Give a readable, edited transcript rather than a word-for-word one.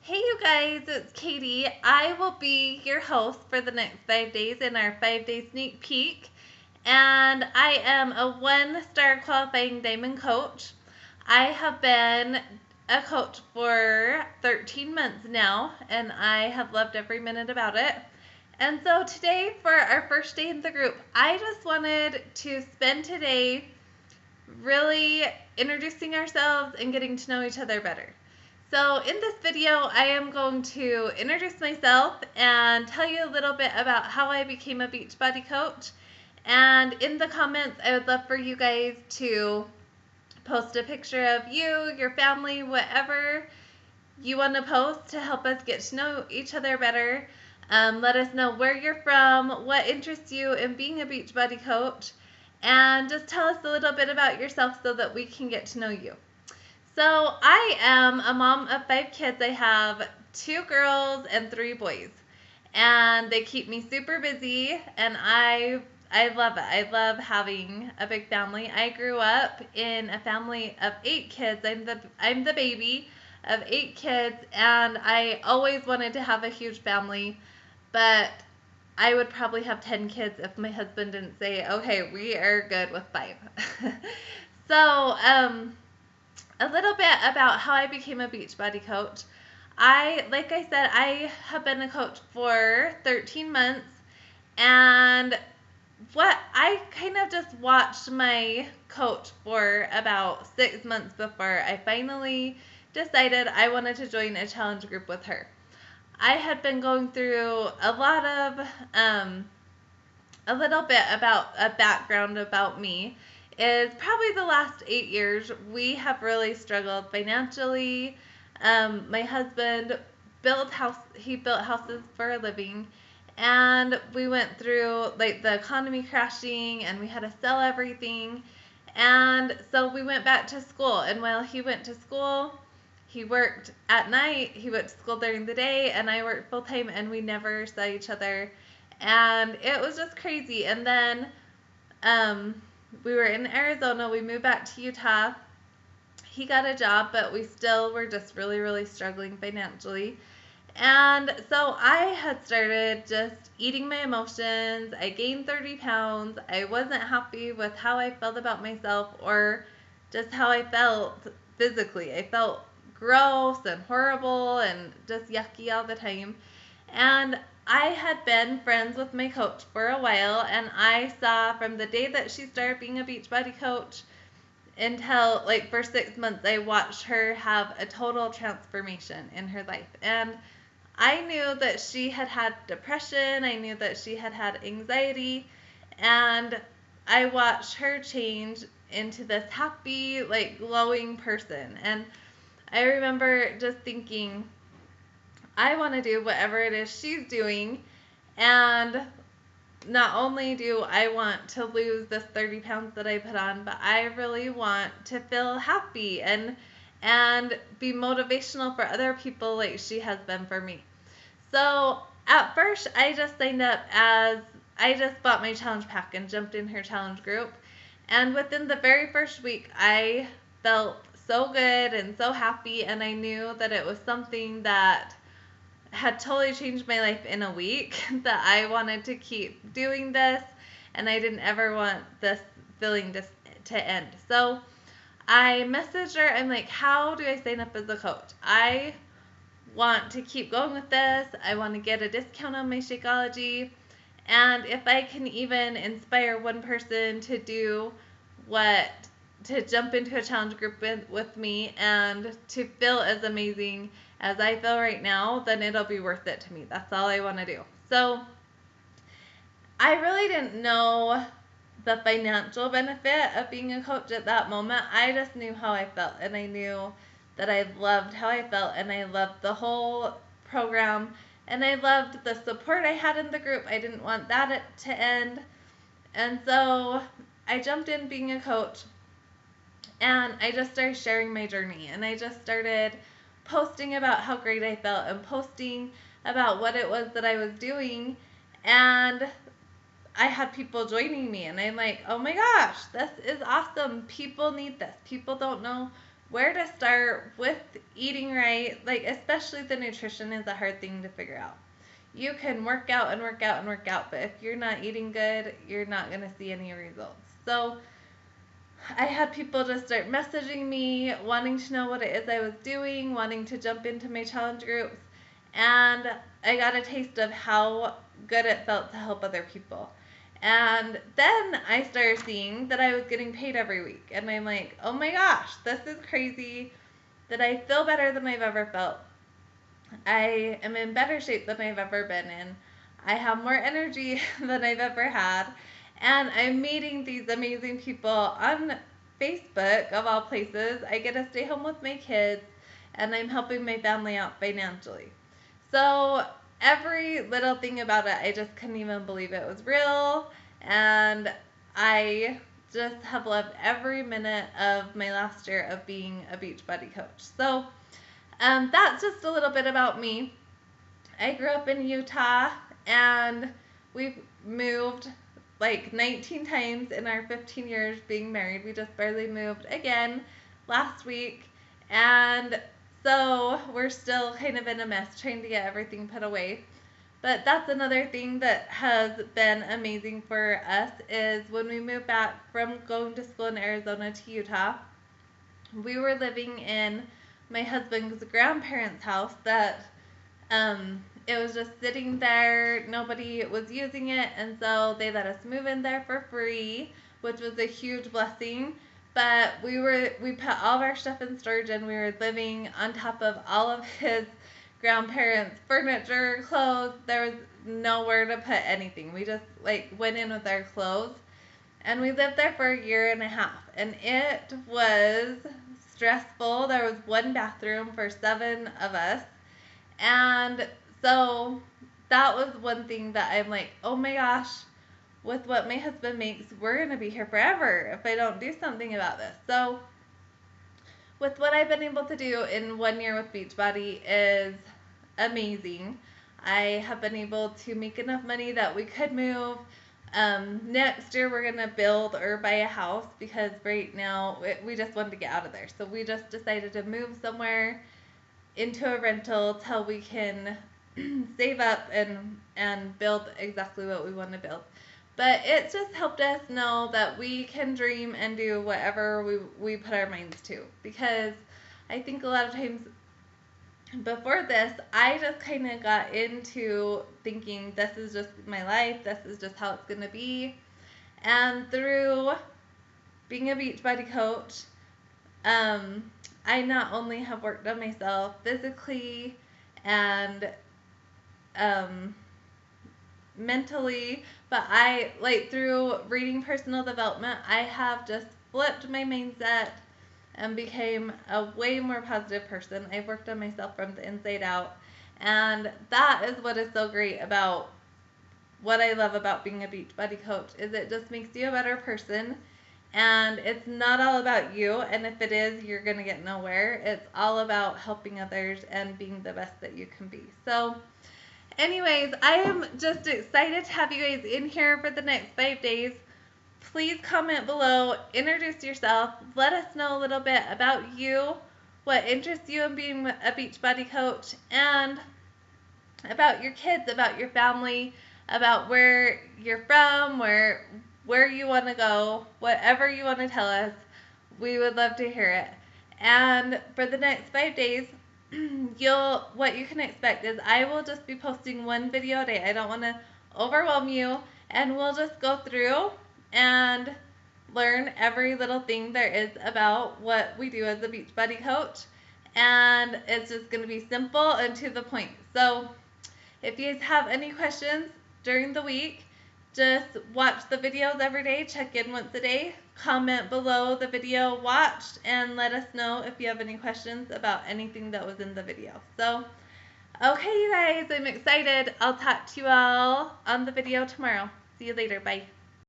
Hey you guys, it's Katie. I will be your host for the next 5 days in our 5 day sneak peek. And I am a 1 star qualifying diamond coach. I have been a coach for 13 months now, and I have loved every minute about it. And so today, for our first day in the group, I just wanted to spend today really introducing ourselves and getting to know each other better. So in this video, I am going to introduce myself and tell you a little bit about how I became a Beachbody coach. And in the comments, I would love for you guys to post a picture of you, your family, whatever you want to post to help us get to know each other better. Let us know where you're from, what interests you in being a Beachbody coach, and just tell us a little bit about yourself so that we can get to know you. So I am a mom of 5 kids. I have 2 girls and 3 boys, and they keep me super busy, and I love it. I love having a big family. I grew up in a family of 8 kids. I'm the baby of 8 kids, and I always wanted to have a huge family, but I would probably have 10 kids if my husband didn't say, okay, we are good with 5. So, a little bit about how I became a Beachbody coach. Like I said, I have been a coach for 13 months, and I kind of just watched my coach for about 6 months before I finally decided I wanted to join a challenge group with her. I had been going through a little bit about a background about me. Is probably the last 8 years we have really struggled financially. My husband he built houses for a living, and we went through like the economy crashing, and we had to sell everything. And so we went back to school, and while he went to school, he worked at night, he went to school during the day, and I worked full time, and we never saw each other. And it was just crazy. And then we were in Arizona, we moved back to Utah. He got a job, but we still were just really, really struggling financially. And so I had started just eating my emotions. I gained 30 pounds. I wasn't happy with how I felt about myself or just how I felt physically. I felt gross and horrible and just yucky all the time. And I had been friends with my coach for a while, and I saw from the day that she started being a Beachbody coach until like for 6 months, I watched her have a total transformation in her life. And I knew that she had had depression, I knew that she had had anxiety, and I watched her change into this happy, like glowing person. And I remember just thinking, I want to do whatever it is she's doing. And not only do I want to lose this 30 pounds that I put on, but I really want to feel happy and be motivational for other people like she has been for me. So at first, I just signed up I just bought my challenge pack and jumped in her challenge group. And within the very first week, I felt so good and so happy, and I knew that it was something that had totally changed my life in a week, that I wanted to keep doing this, and I didn't ever want this feeling to end. So I messaged her. I'm like, how do I sign up as a coach? I want to keep going with this. I want to get a discount on my Shakeology. And if I can even inspire one person to to jump into a challenge group with me and to feel as amazing as I feel right now, then it'll be worth it to me. That's all I want to do. So I really didn't know the financial benefit of being a coach at that moment. I just knew how I felt, and I knew that I loved how I felt, and I loved the whole program, and I loved the support I had in the group. I didn't want that to end. And so I jumped in being a coach, and I just started sharing my journey, and I just started posting about how great I felt and posting about what it was that I was doing. And I had people joining me, and I'm like, oh my gosh, this is awesome. People need this. People don't know where to start with eating right. Like, especially the nutrition is a hard thing to figure out. You can work out and work out and work out, but if you're not eating good, you're not going to see any results. So I had people just start messaging me, wanting to know what it is I was doing, wanting to jump into my challenge groups, and I got a taste of how good it felt to help other people. And then I started seeing that I was getting paid every week, and I'm like, oh my gosh, this is crazy that I feel better than I've ever felt. I am in better shape than I've ever been in. I have more energy than I've ever had. And I'm meeting these amazing people on Facebook, of all places. I get to stay home with my kids, and I'm helping my family out financially. So, every little thing about it, I just couldn't even believe it was real. And I just have loved every minute of my last year of being a Beachbody coach. So, that's just a little bit about me. I grew up in Utah, and we've moved like 19 times in our 15 years being married. We just barely moved again last week. And so we're still kind of in a mess trying to get everything put away. But that's another thing that has been amazing for us is when we moved back from going to school in Arizona to Utah, we were living in my husband's grandparents' house that it was just sitting there. Nobody was using it, and so they let us move in there for free, which was a huge blessing. But we put all of our stuff in storage, and we were living on top of all of his grandparents' furniture, clothes. There was nowhere to put anything. We just like went in with our clothes, and we lived there for a year and a half, and it was stressful. There was one bathroom for 7 of us, and so that was one thing that I'm like, oh my gosh, with what my husband makes, we're going to be here forever if I don't do something about this. So with what I've been able to do in 1 year with Beachbody is amazing. I have been able to make enough money that we could move. Next year we're going to build or buy a house because right now we just wanted to get out of there. So we just decided to move somewhere into a rental till we can save up and build exactly what we want to build. But it just helped us know that we can dream and do whatever we put our minds to. Because I think a lot of times before this, I just kind of got into thinking this is just my life, this is just how it's going to be. And through being a Beachbody coach, I not only have worked on myself physically and mentally, but I, like, through reading personal development, I have just flipped my mindset and became a way more positive person. I've worked on myself from the inside out, and that is what is so great about what I love about being a Beachbody coach is it just makes you a better person. And it's not all about you, and if it is, you're going to get nowhere. It's all about helping others and being the best that you can be. So, anyways, I am just excited to have you guys in here for the next 5 days. Please comment below, introduce yourself, let us know a little bit about you, what interests you in being a Beachbody coach, and about your kids, about your family, about where you're from, where you want to go, whatever you want to tell us, we would love to hear it. And for the next 5 days, what you can expect is I will just be posting 1 video a day. I don't want to overwhelm you, and we'll just go through and learn every little thing there is about what we do as a Beachbody coach. And it's just going to be simple and to the point. So if you guys have any questions during the week, just watch the videos every day, check in once a day, comment below the video watched, and let us know if you have any questions about anything that was in the video. So, okay, you guys, I'm excited. I'll talk to you all on the video tomorrow. See you later. Bye.